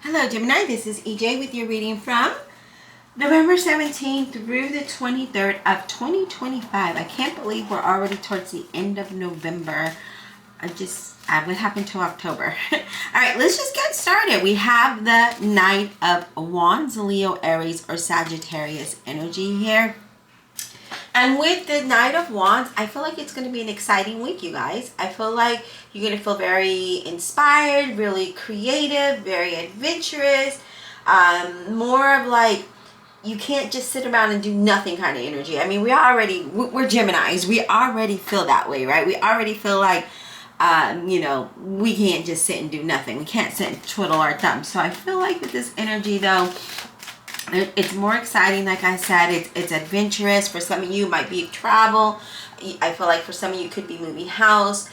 Hello Gemini, this is EJ with your reading from November 17th through the 23rd of 2025. I can't believe we're already towards the end of November. What happened to October? Alright, let's just get started. We have the Knight of Wands, Leo, Aries, or Sagittarius energy here. And with the Knight of Wands, I feel like it's going to be an exciting week, you guys. I feel like you're going to feel very inspired, really creative, very adventurous. More of like, you can't just sit around and do nothing kind of energy. I mean, we're Geminis. We already feel that way, right? We already feel like, we can't just sit and do nothing. We can't sit and twiddle our thumbs. So I feel like with this energy, though, it's more exciting. Like I said, it's adventurous. For some of you, it might be travel. I feel like for some of you, could be moving house.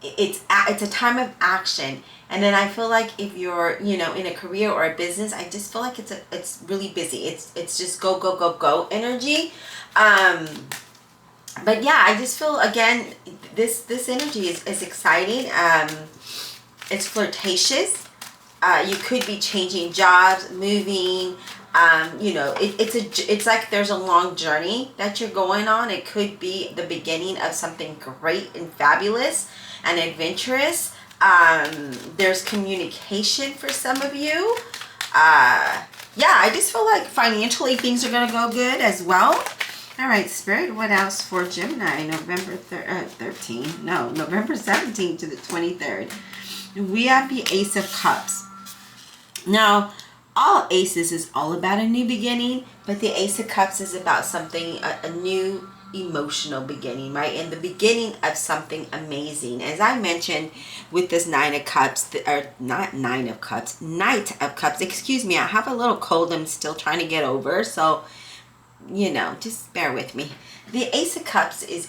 It's a time of action. And then I feel like if you're, in a career or a business, I just feel like it's really busy. It's just go, go, go, go energy. But yeah, I just feel, again, this energy is exciting. It's flirtatious. You could be changing jobs, moving. It's like there's a long journey that you're going on. It could be the beginning of something great and fabulous and adventurous. There's communication for some of you. I just feel like financially things are going to go good as well. All right, Spirit, what else for Gemini? November 17th to the 23rd. We have the Ace of Cups. Now, all aces is all about a new beginning, but the Ace of Cups is about something, a new emotional beginning, right? And the beginning of something amazing. As I mentioned with this Knight of Cups, excuse me, I have a little cold I'm still trying to get over, so, just bear with me. The Ace of Cups is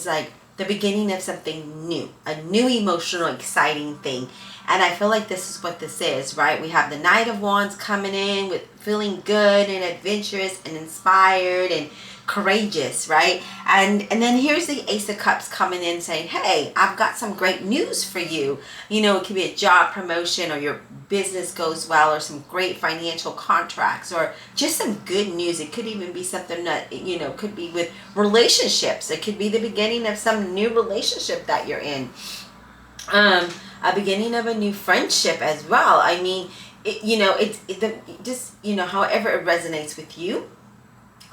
like the beginning of something new, a new emotional, exciting thing. And I feel like this is what this is, right? We have the Knight of Wands coming in with feeling good and adventurous and inspired and courageous, right? And then here's the Ace of Cups coming in saying, hey, I've got some great news for you. It could be a job promotion, or your business goes well, or some great financial contracts, or just some good news. It could even be something that, could be with relationships. It could be the beginning of some new relationship that you're in. A beginning of a new friendship as well. I mean, however it resonates with you.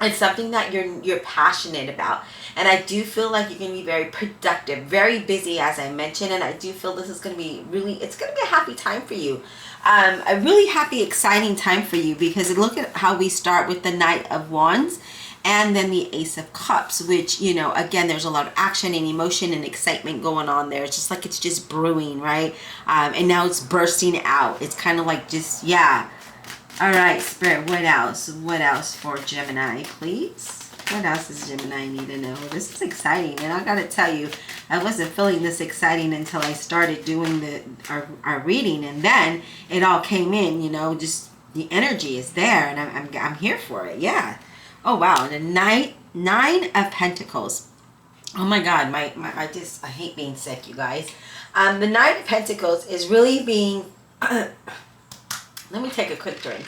It's something that you're passionate about. And I do feel like you're going to be very productive, very busy, as I mentioned. And I do feel this is going to be it's going to be a happy time for you. A really happy, exciting time for you, because look at how we start with the Knight of Wands and then the Ace of Cups, which, again, there's a lot of action and emotion and excitement going on there. It's just like it's just brewing, right? And now it's bursting out. It's kind of like just, yeah. All right, Spirit, what else? What else for Gemini, please? What else does Gemini need to know? This is exciting, and I got to tell you, I wasn't feeling this exciting until I started doing our reading, and then it all came in, just the energy is there, and I'm here for it, yeah. Oh, wow, the Nine of Pentacles. Oh, my God, I hate being sick, you guys. The Nine of Pentacles is really being... Let me take a quick drink.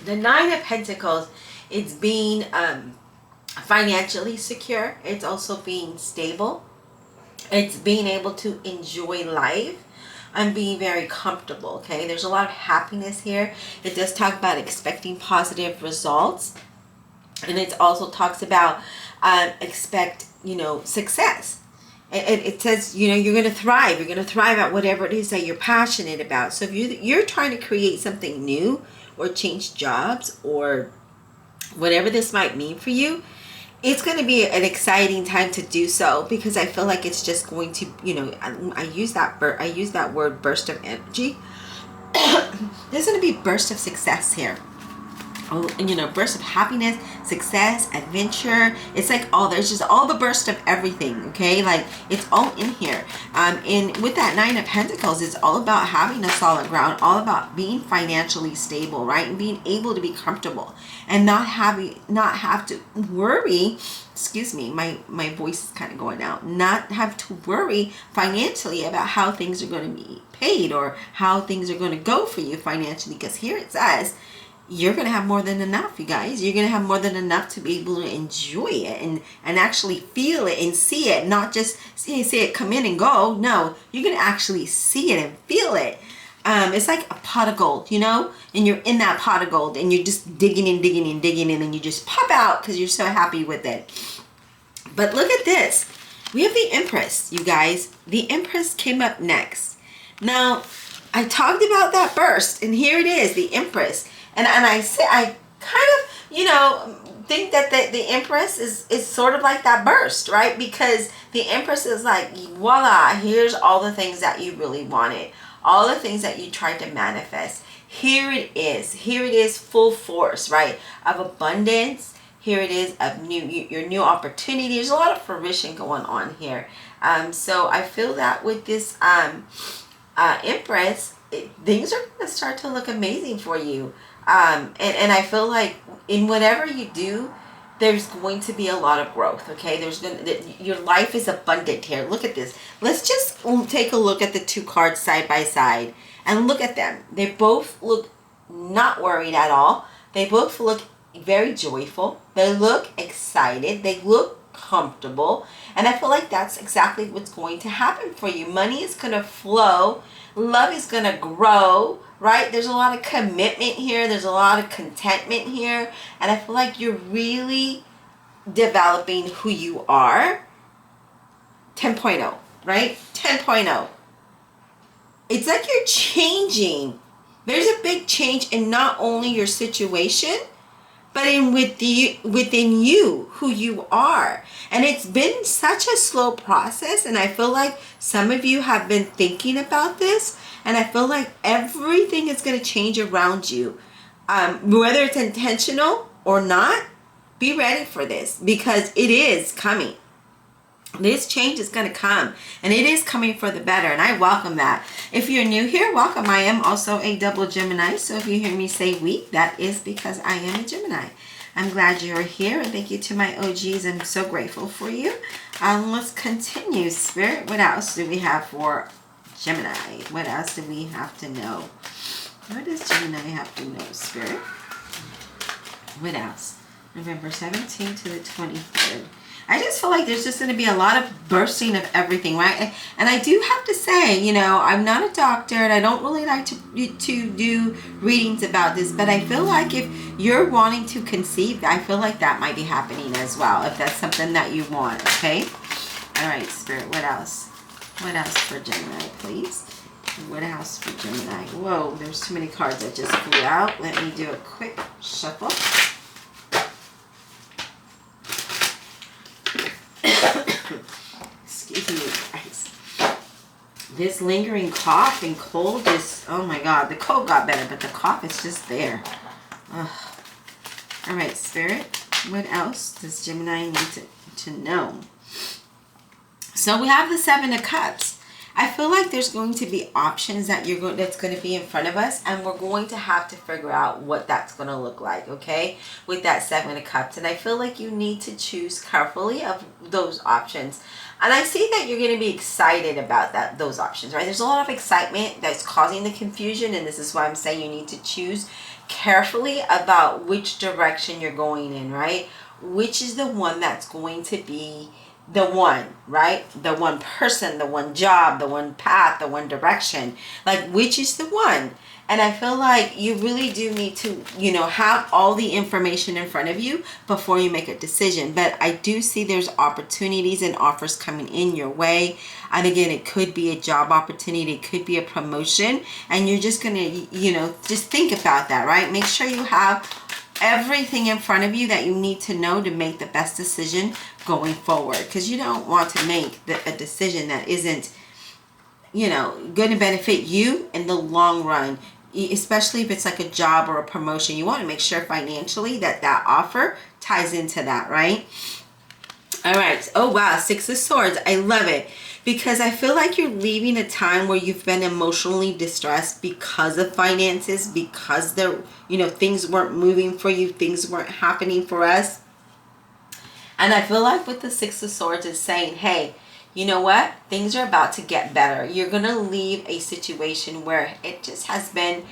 The Nine of Pentacles, it's being financially secure. It's also being stable. It's being able to enjoy life and being very comfortable, okay? There's a lot of happiness here. It does talk about expecting positive results. And it also talks about expect, success. It says, you're going to thrive. You're going to thrive at whatever it is that you're passionate about. So if you're trying to create something new or change jobs or whatever this might mean for you, it's going to be an exciting time to do so, because I feel like it's just going to, I use that word burst of energy. There's going to be burst of success here. you know, burst of happiness, success, adventure. It's like all, there's just all the burst of everything, okay? Like it's all in here. And with that Nine of Pentacles, it's all about having a solid ground, all about being financially stable, right? And being able to be comfortable and not have to worry. Excuse me, my voice is kind of going out. Not have to worry financially about how things are going to be paid or how things are going to go for you financially, because here it says you're going to have more than enough, you guys. You're going to have more than enough to be able to enjoy it and actually feel it and see it. Not just see it come in and go. No, you're going to actually see it and feel it. It's like a pot of gold, you know? And you're in that pot of gold and you're just digging in, and you just pop out because you're so happy with it. But look at this. We have the Empress, you guys. The Empress came up next. Now, I talked about that burst, and here it is, the Empress. And I kind of, you know, think that the Empress is sort of like that burst, right? Because the Empress is like, voila, here's all the things that you really wanted. All the things that you tried to manifest. Here it is. Here it is, full force, right? Of abundance. Here it is of your new opportunity. There's a lot of fruition going on here. So I feel that with this Empress, things are going to start to look amazing for you. And I feel like in whatever you do, there's going to be a lot of growth, okay? Your life is abundant here. Look at this. Let's just take a look at the two cards side by side and look at them. They both look not worried at all. They both look very joyful. They look excited. They look comfortable. And I feel like that's exactly what's going to happen for you. Money is going to flow. Love is going to grow, right? There's a lot of commitment here. There's a lot of contentment here. And I feel like you're really developing who you are. 10.0, right? 10.0. It's like you're changing. There's a big change in not only your situation, but within you, who you are. And it's been such a slow process, and I feel like some of you have been thinking about this, and I feel like everything is going to change around you. Whether it's intentional or not, be ready for this, because it is coming. This change is going to come, and it is coming for the better, and I welcome that. If you're new here, welcome. I am also a double Gemini, so if you hear me say we, that is because I am a Gemini. I'm glad you're here, and thank you to my OGs. I'm so grateful for you. Let's continue. Spirit, what else do we have for Gemini? What else do we have to know? What does Gemini have to know, Spirit? What else? November 17th to the 23rd. I just feel like there's just going to be a lot of bursting of everything, right? And I do have to say, you know, I'm not a doctor, and I don't really like to do readings about this, but I feel like if you're wanting to conceive, I feel like that might be happening as well, if that's something that you want, okay? All right, Spirit, what else? What else for Gemini, please? What else for Gemini? Whoa, there's too many cards that just flew out. Let me do a quick shuffle. Excuse me, guys. This lingering cough and cold is, oh my God, the cold got better, but the cough is just there. Ugh. All right, Spirit, what else does Gemini need to know? So we have the Seven of Cups. I feel like there's going to be options that that's going to be in front of us, and we're going to have to figure out what that's going to look like, okay, with that Seven of Cups. And I feel like you need to choose carefully of those options. And I see that you're going to be excited about those options, right? There's a lot of excitement that's causing the confusion, and this is why I'm saying you need to choose carefully about which direction you're going in, right? Which is the one that's going to be the one, right? The one person, the one job, the one path, the one direction. Like, which is the one? And I feel like you really do need to, you know, have all the information in front of you before you make a decision. But I do see there's opportunities and offers coming in your way. And again, it could be a job opportunity. It could be a promotion. And you're just going to, you know, just think about that, right? Make sure you have everything in front of you that you need to know to make the best decision going forward. Because you don't want to make a decision that isn't, you know, going to benefit you in the long run. especially if it's like a job or a promotion, you want to make sure financially that that offer ties into that, right? All right. Oh, wow. Six of Swords. I love it because I feel like you're leaving a time where you've been emotionally distressed because of finances, because there, things weren't moving for you, things weren't happening for us. And I feel like with the Six of Swords is saying, hey, you know what? Things are about to get better. You're going to leave a situation where it just has been,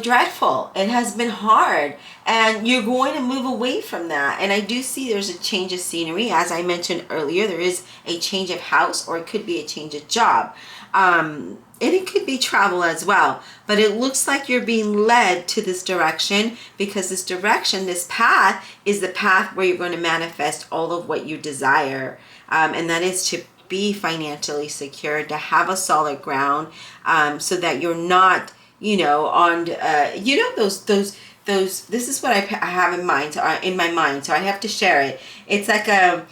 dreadful. It has been hard. And you're going to move away from that. And I do see there's a change of scenery. As I mentioned earlier, there is a change of house, or it could be a change of job. And it could be travel as well. But it looks like you're being led to this direction, because this direction, this path, is the path where you're going to manifest all of what you desire. And that is to be financially secure, to have a solid ground, so that you're not, on, those, this is what I have in mind, in my mind. So I have to share it. It's like a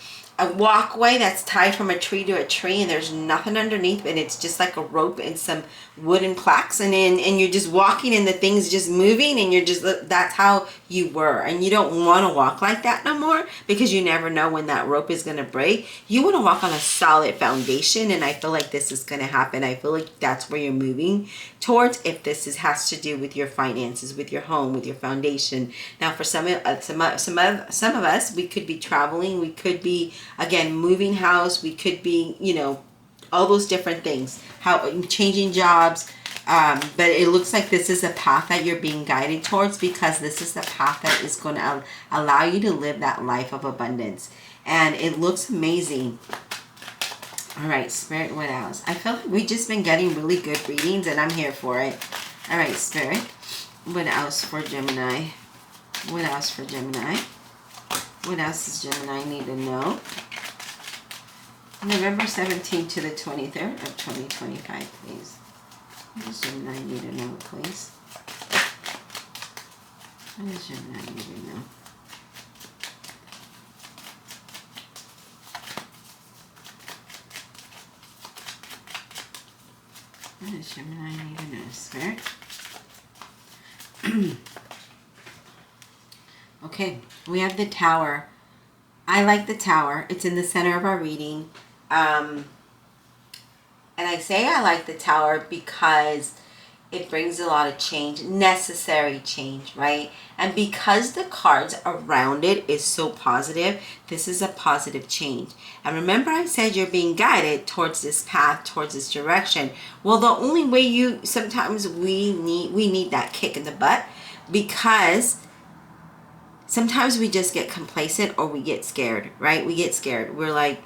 walkway that's tied from a tree to a tree, and there's nothing underneath, and it's just like a rope and some wooden plaques, and you're just walking, and the thing's just moving, and you're just, that's how you were. And you don't want to walk like that no more, because you never know when that rope is going to break. You want to walk on a solid foundation, and I feel like this is going to happen. I feel like that's where you're moving towards, if this has to do with your finances, with your home, with your foundation. Now, for some of us, we could be traveling, we could be, again, moving house, we could be, all those different things, how changing jobs. But it looks like this is a path that you're being guided towards, because this is the path that is going to allow you to live that life of abundance. And it looks amazing. All right, Spirit, what else? I feel like we've just been getting really good readings, and I'm here for it. All right, Spirit, what else for Gemini? What else for Gemini? What else does Gemini need to know? November 17th to the 23rd of 2025, please. What does Gemini need to know, please? What does Gemini need to know? What does Gemini need to know, Spirit? Okay, we have the Tower. I like the Tower. It's in the center of our reading. And I say I like the Tower because it brings a lot of change, necessary change, right? And because the cards around it is so positive, this is a positive change. And remember, I said you're being guided towards this path, towards this direction. Well, the only way sometimes we need that kick in the butt, because sometimes we just get complacent, or we get scared, right? We get scared. We're like,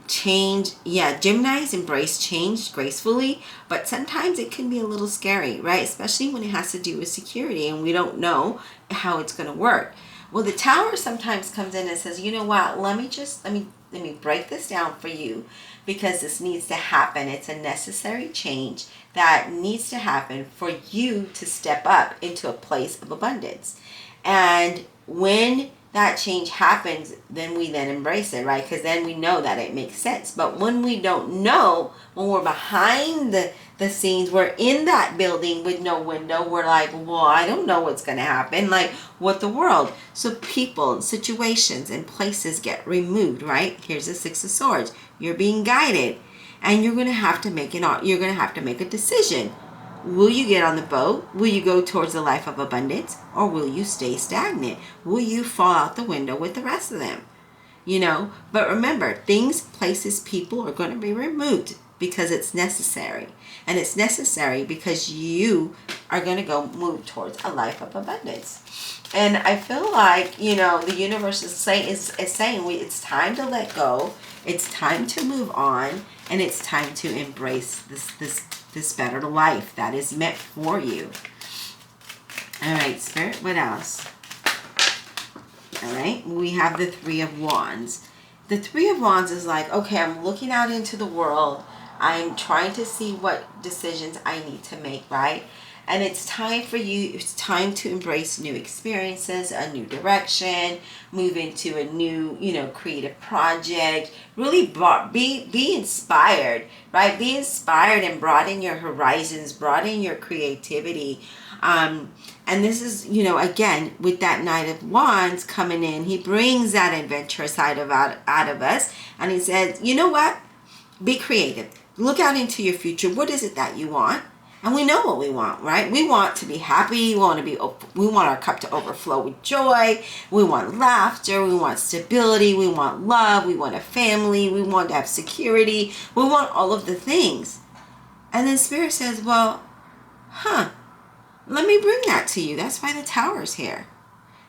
change. Yeah, Geminis embrace change gracefully, but sometimes it can be a little scary, right? Especially when it has to do with security and we don't know how it's going to work. Well, the Tower sometimes comes in and says, you know what, let me break this down for you, because this needs to happen. It's a necessary change that needs to happen for you to step up into a place of abundance. And when that change happens, then we embrace it, right? Because then we know that it makes sense. But when we don't know, when we're behind the scenes, we're in that building with no window, we're like, well, I don't know what's going to happen. Like, what the world? So people, situations, and places get removed, right? Here's the Six of Swords. You're being guided, and you're going to have to make a decision. Will you get on the boat? Will you go towards a life of abundance? Or will you stay stagnant? Will you fall out the window with the rest of them? But remember, things, places, people are going to be removed because it's necessary. And it's necessary because you are going to go move towards a life of abundance. And I feel like, the universe is saying it's time to let go. It's time to move on. And it's time to embrace this better life that is meant for you. All right, Spirit, what else? All right, we have the Three of Wands. The Three of Wands is like, okay, I'm looking out into the world. I'm trying to see what decisions I need to make, right? And it's time for you, it's time to embrace new experiences, a new direction, move into a new, creative project. Really be inspired, right? Be inspired and broaden your horizons, broaden your creativity. And this is, again, with that Knight of Wands coming in, he brings that adventurous side out of us. And he says, you know what? Be creative. Look out into your future. What is it that you want? And we know what we want, right? We want to be happy. We want our cup to overflow with joy. We want laughter. We want stability. We want love. We want a family. We want to have security. We want all of the things. And then Spirit says, well, let me bring that to you. That's why the Tower's here.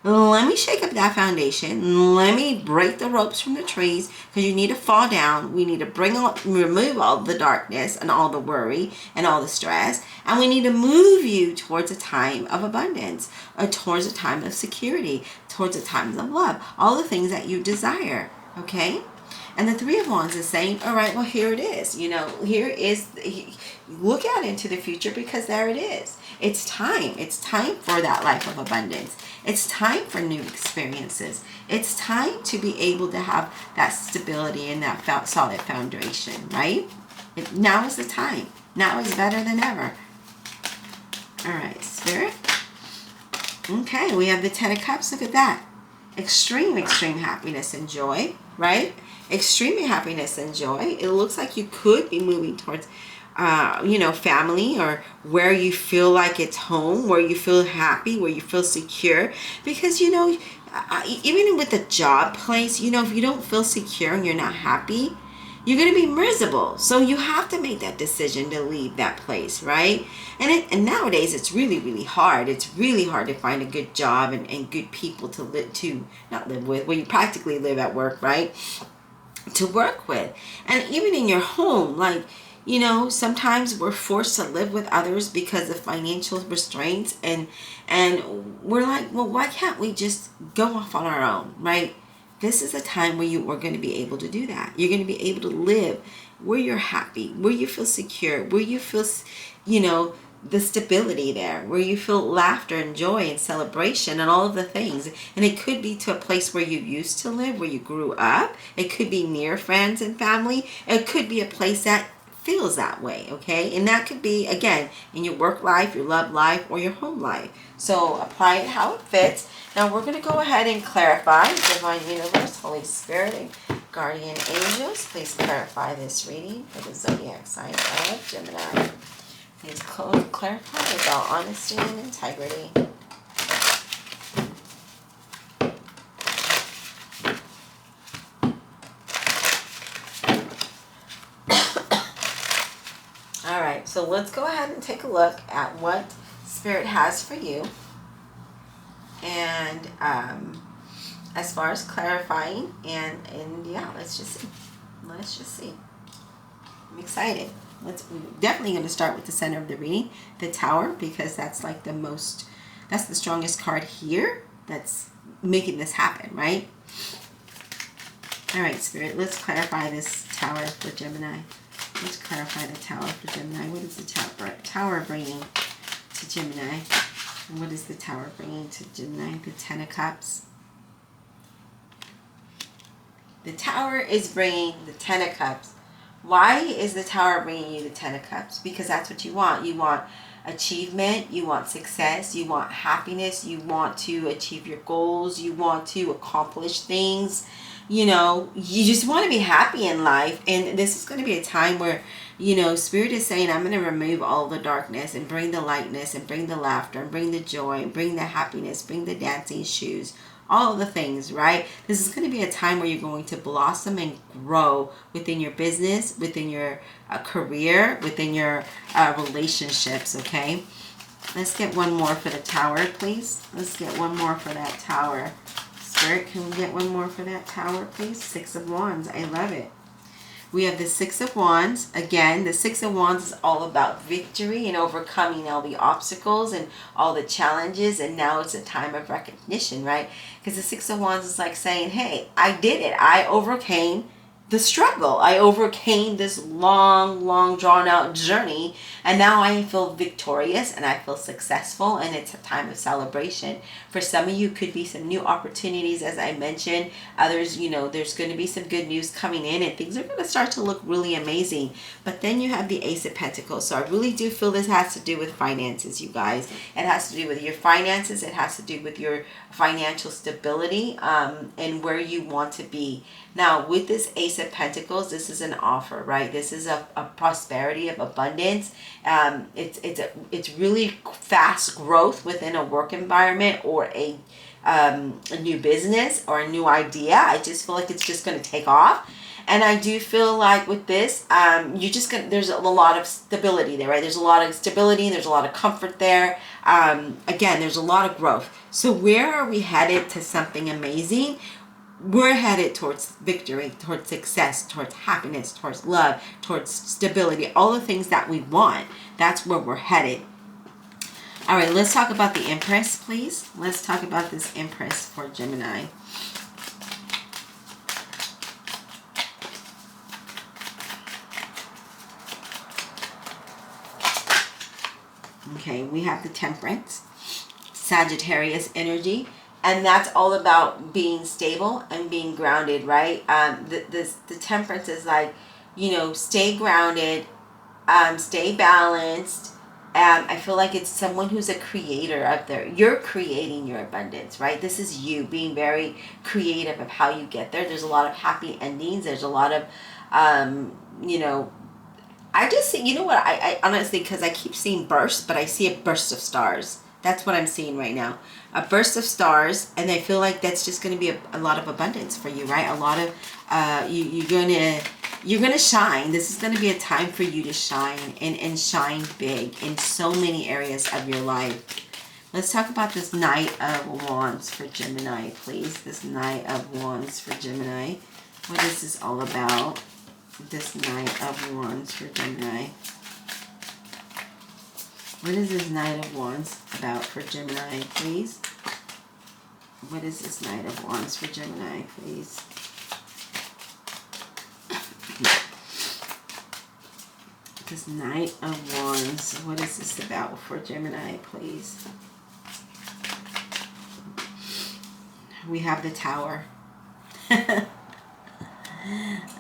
Let me shake up that foundation. Let me break the ropes from the trees, because you need to fall down. We need to remove all the darkness and all the worry and all the stress. And we need to move you towards a time of abundance, or towards a time of security, towards a time of love. All the things that you desire. Okay? And the Three of Wands is saying, all right, well, here it is. Look out into the future, because there it is. It's time. It's time for that life of abundance. It's time for new experiences. It's time to be able to have that stability and that solid foundation, right? Now is the time. Now is better than ever. All right, Spirit. Okay, we have the Ten of Cups. Look at that. Extreme happiness and joy, right? Extreme happiness and joy. It looks like you could be moving towards family, or where you feel like it's home, where you feel happy, where you feel secure. Because, even with a job place, if you don't feel secure and you're not happy, you're going to be miserable. So you have to make that decision to leave that place, right? And nowadays it's really, really hard. It's really hard to find a good job and good people not live with, where you practically live at work, right? To work with. And even in your home, sometimes we're forced to live with others because of financial restraints, and we're like, well, why can't we just go off on our own, right? This is a time where you are going to be able to do that. You're going to be able to live where you're happy, where you feel secure, where you feel, the stability there, where you feel laughter and joy and celebration and all of the things. And it could be to a place where you used to live, where you grew up. It could be near friends and family. It could be a place that feels that way, okay? And that could be, again, in your work life, your love life, or your home life. So apply it how it fits. Now we're going to go ahead and clarify. Divine Universe, Holy Spirit, and Guardian Angels, please clarify this reading for the zodiac sign of Gemini. Please clarify with all honesty and integrity. All right, so let's go ahead and take a look at what Spirit has for you. And as far as clarifying, and yeah, let's just see. I'm excited. We're definitely going to start with the center of the reading, the Tower, because that's that's the strongest card here that's making this happen, right? All right, Spirit, let's clarify this Tower for Gemini. Let's clarify the Tower for Gemini. What is the Tower bringing to Gemini? And what is the Tower bringing to Gemini? The Ten of Cups. The Tower is bringing the Ten of Cups. Why is the Tower bringing you the Ten of Cups? Because that's what you want. You want achievement. You want success. You want happiness. You want to achieve your goals. You want to accomplish things. You just want to be happy in life. And this is going to be a time where, Spirit is saying, I'm going to remove all the darkness and bring the lightness and bring the laughter and bring the joy and bring the happiness, bring the dancing shoes, all of the things, right? This is going to be a time where you're going to blossom and grow within your business, within your career, within your relationships, okay? Let's get one more for the Tower, please. Let's get one more for that Tower. Spirit, can we get one more for that Tower, please? Six of Wands. I love it. We have the Six of Wands. Again, the Six of Wands is all about victory and overcoming all the obstacles and all the challenges. And now it's a time of recognition, right? Because the Six of Wands is like saying, hey, I did it. I overcame the struggle. I overcame this long drawn out journey, and now I feel victorious and I feel successful, and it's a time of celebration. For some of you, could be some new opportunities, as I mentioned. Others, there's going to be some good news coming in, and things are going to start to look really amazing. But then you have the Ace of Pentacles. So I really do feel this has to do with finances, you guys. It has to do with your finances. It has to do with your financial stability, and where you want to be. Now, with this Ace of Pentacles, this is an offer, right? This is a prosperity of abundance. It's really fast growth within a work environment, or a new business, or a new idea. I just feel like it's just going to take off. And I do feel like with this, there's a lot of stability there, right? There's a lot of stability, there's a lot of comfort there. Again, there's a lot of growth. So where are we headed to something amazing? We're headed towards victory, towards success, towards happiness, towards love, towards stability, all the things that we want. That's where we're headed. All right, let's talk about the Empress, please. Let's talk about this Empress for Gemini. Okay, we have the Temperance, Sagittarius energy. And that's all about being stable and being grounded, right? The Temperance is like, stay grounded, stay balanced. I feel like it's someone who's a creator up there. You're creating your abundance, right? This is you being very creative of how you get there. There's a lot of happy endings. There's a lot of, I just see, I honestly, because I keep seeing bursts, but I see a burst of stars. That's what I'm seeing right now. A burst of stars, and I feel like that's just going to be a lot of abundance for you, right? A lot of, you're going to shine. This is going to be a time for you to shine, and shine big in so many areas of your life. Let's talk about this Knight of Wands for Gemini, please. This Knight of Wands for Gemini. What is this all about? This Knight of Wands for Gemini. What is this Knight of Wands about for Gemini, please? What is this Knight of Wands for Gemini, please? This Knight of Wands. What is this about for Gemini, please? We have the Tower.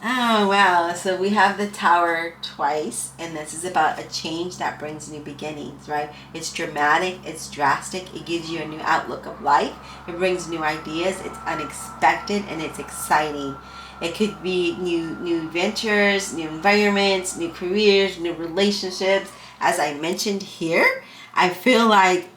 Oh, wow. So we have the Tower twice, and this is about a change that brings new beginnings, right? It's dramatic, it's drastic, it gives you a new outlook of life, it brings new ideas, it's unexpected, and it's exciting. It could be new ventures, new environments, new careers, new relationships. As I mentioned here, I feel like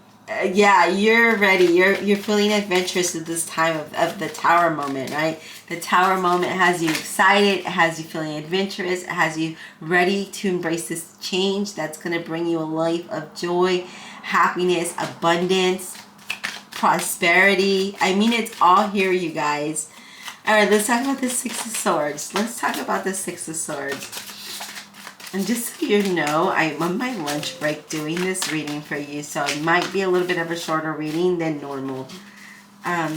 yeah, you're ready. You're feeling adventurous at this time of the Tower moment, right? The Tower moment has you excited. It has you feeling adventurous. It has you ready to embrace this change that's going to bring you a life of joy, happiness, abundance, prosperity. I mean, it's all here, you guys. All right, let's talk about the Six of Swords. Let's talk about the Six of Swords. And just so you know, I'm on my lunch break doing this reading for you, so it might be a little bit of a shorter reading than normal.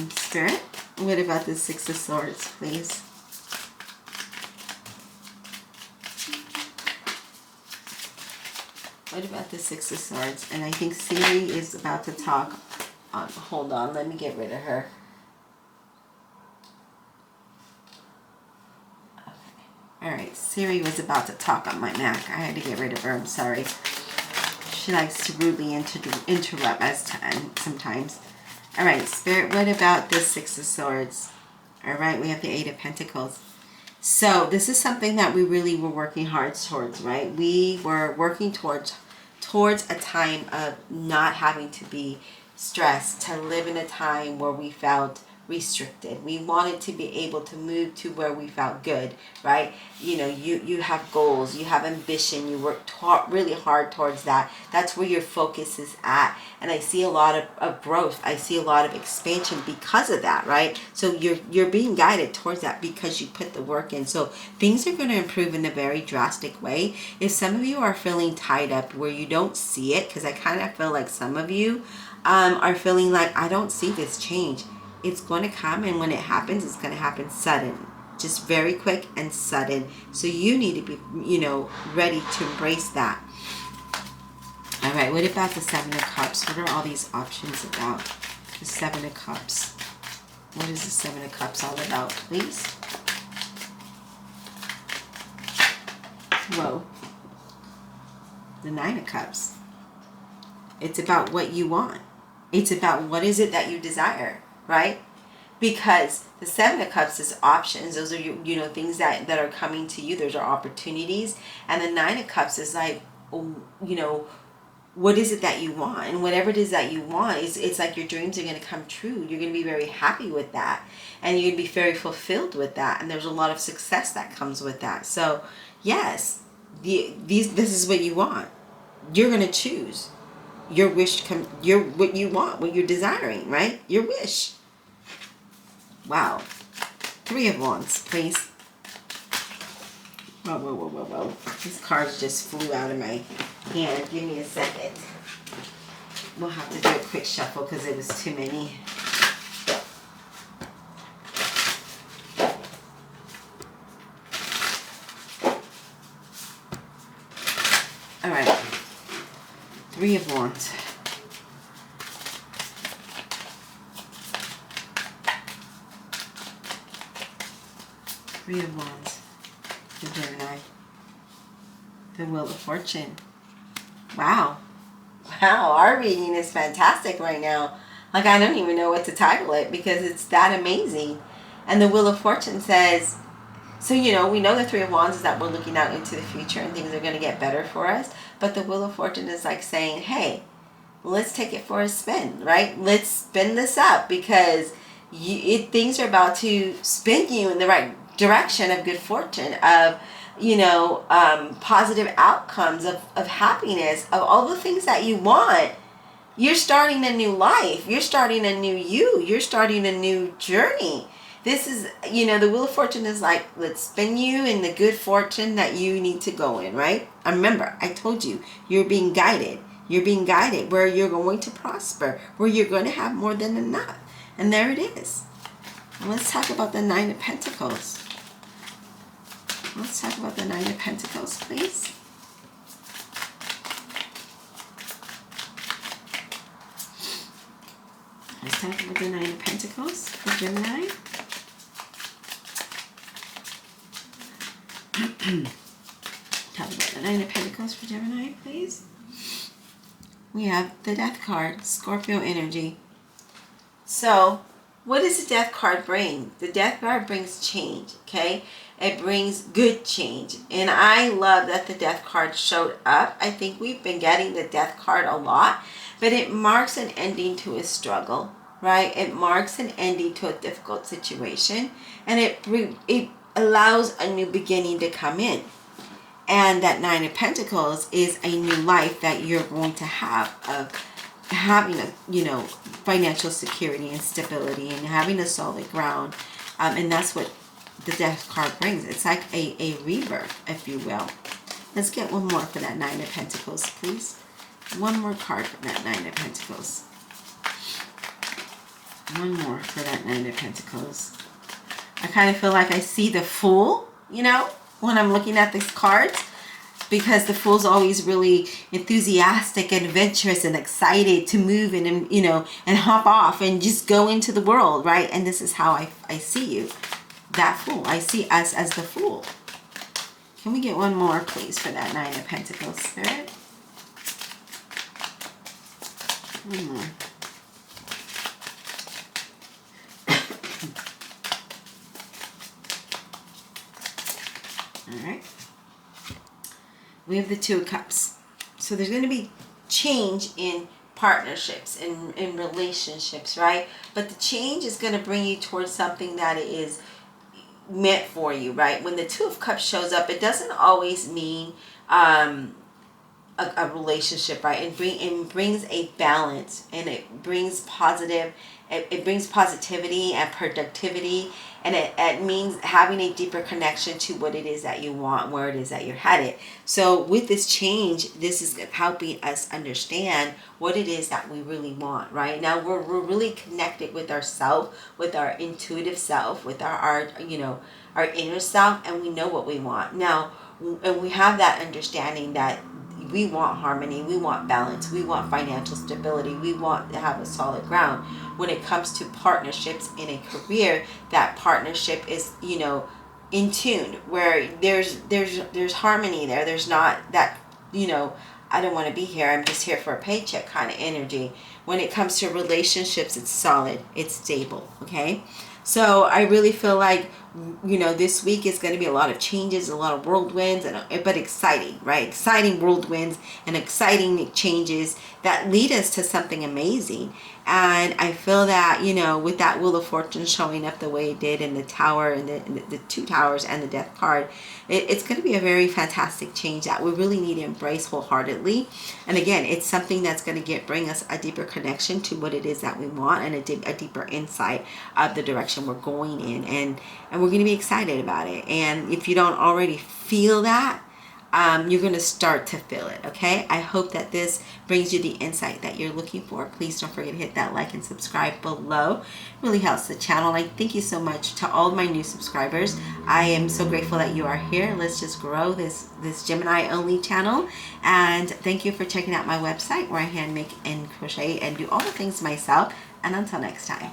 Spirit, what about the Six of Swords, please? What about the Six of Swords? And I think Siri is about to talk. Hold on, let me get rid of her. Alright, Siri was about to talk on my Mac. I had to get rid of her. I'm sorry. She likes to rudely interrupt us sometimes. Alright, Spirit, what about this Six of Swords? Alright, we have the Eight of Pentacles. So, this is something that we really were working hard towards, right? We were working towards a time of not having to be stressed, to live in a time where we felt restricted. We wanted to be able to move to where we felt good, right? You know, you have goals, you have ambition, you work really hard towards that. That's where your focus is at. And I see a lot of growth. I see a lot of expansion because of that, right? So you're being guided towards that because you put the work in. So things are going to improve in a very drastic way. If some of you are feeling tied up where you don't see it, because I kind of feel like some of you are feeling like, I don't see this change. It's going to come, and when it happens, it's going to happen sudden. just very quick and sudden. So you need to be, ready to embrace that. All right, what about the Seven of Cups? What are all these options about? The Seven of Cups. What is the Seven of Cups all about, please? Whoa. The Nine of Cups. It's about what you want. It's about what is it that you desire, right? Because the Seven of Cups is options. Those are, things that are coming to you. Those are opportunities. And the Nine of Cups is like, what is it that you want? And whatever it is that you want, it's like your dreams are going to come true. You're going to be very happy with that. And you're going to be very fulfilled with that. And there's a lot of success that comes with that. So, yes, this is what you want. You're going to choose. Your wish, what you want, what you're desiring, right? Your wish. Wow. Three of Wands, please. Whoa, whoa, whoa, whoa, whoa. These cards just flew out of my hand. Give me a second. We'll have to do a quick shuffle because it was too many. All right. Three of Wands. Three of Wands. The Gemini. The Wheel of Fortune. Wow. Wow, our reading is fantastic right now. Like, I don't even know what to title it because it's that amazing. And the Wheel of Fortune says, so, we know the Three of Wands is that we're looking out into the future and things are going to get better for us. But the Wheel of Fortune is like saying, hey, let's take it for a spin, right? Let's spin this up because things are about to spin you in the right direction of good fortune, of, positive outcomes, of happiness, of all the things that you want. You're starting a new life. You're starting a new you. You're starting a new journey. This is, the Wheel of Fortune is like, let's spin you in the good fortune that you need to go in, right? Remember, I told you, you're being guided. You're being guided where you're going to prosper, where you're going to have more than enough. And there it is. And let's talk about the Nine of Pentacles. Let's talk about the Nine of Pentacles, please. Let's talk about the Nine of Pentacles for Gemini. Talk about the Nine of Pentacles for Gemini, please. We have the Death card, Scorpio energy. So, what does the Death card bring? The Death card brings change, okay? It brings good change. And I love that the Death card showed up. I think we've been getting the Death card a lot, but it marks an ending to a struggle, right? It marks an ending to a difficult situation, and it allows a new beginning to come in. And that Nine of Pentacles is a new life that you're going to have, of having a, financial security and stability and having a solid ground. And that's what the Death card brings. It's like a rebirth, if you will. Let's get one more for that Nine of Pentacles, please. One more card for that Nine of Pentacles. One more for that Nine of Pentacles. I kind of feel like I see the Fool, when I'm looking at these cards, because the Fool's always really enthusiastic and adventurous and excited to move and and hop off and just go into the world, right? And this is how I see you, that Fool. I see us as the Fool. Can we get one more, please, for that Nine of Pentacles, Spirit? One more. All right. We have the Two of Cups. So there's going to be change in partnerships, in relationships, right? But the change is going to bring you towards something that is meant for you, right? When the Two of Cups shows up, it doesn't always mean a relationship, right? It brings a balance, and it brings positive it brings positivity and productivity, and it means having a deeper connection to what it is that you want, where it is that you're headed. So with this change, this is helping us understand what it is that we really want. Right now, we're really connected with ourself, with our intuitive self, with our our inner self, and we know what we want now. And we have that understanding that we want harmony, we want balance, we want financial stability, we want to have a solid ground. When it comes to partnerships in a career, that partnership is, in tune, where there's harmony there. There's not that, I don't want to be here, I'm just here for a paycheck kind of energy. When it comes to relationships, it's solid, it's stable, okay? So I really feel like, this week is going to be a lot of changes, a lot of whirlwinds, but exciting, right? Exciting whirlwinds and exciting changes that lead us to something amazing. And I feel that, with that Wheel of Fortune showing up the way it did in the Tower and the two towers and the Death card, it's going to be a very fantastic change that we really need to embrace wholeheartedly. And again, it's something that's going to bring us a deeper connection to what it is that we want, and a deeper insight of the direction we're going in. And we're going to be excited about it. And if you don't already feel that, you're going to start to feel it, okay? I hope that this brings you the insight that you're looking for. Please don't forget to hit that like and subscribe below. It really helps the channel. I thank you so much to all of my new subscribers. I am so grateful that you are here. Let's just grow this Gemini only channel. And thank you for checking out my website, where I hand make and crochet and do all the things myself. And until next time.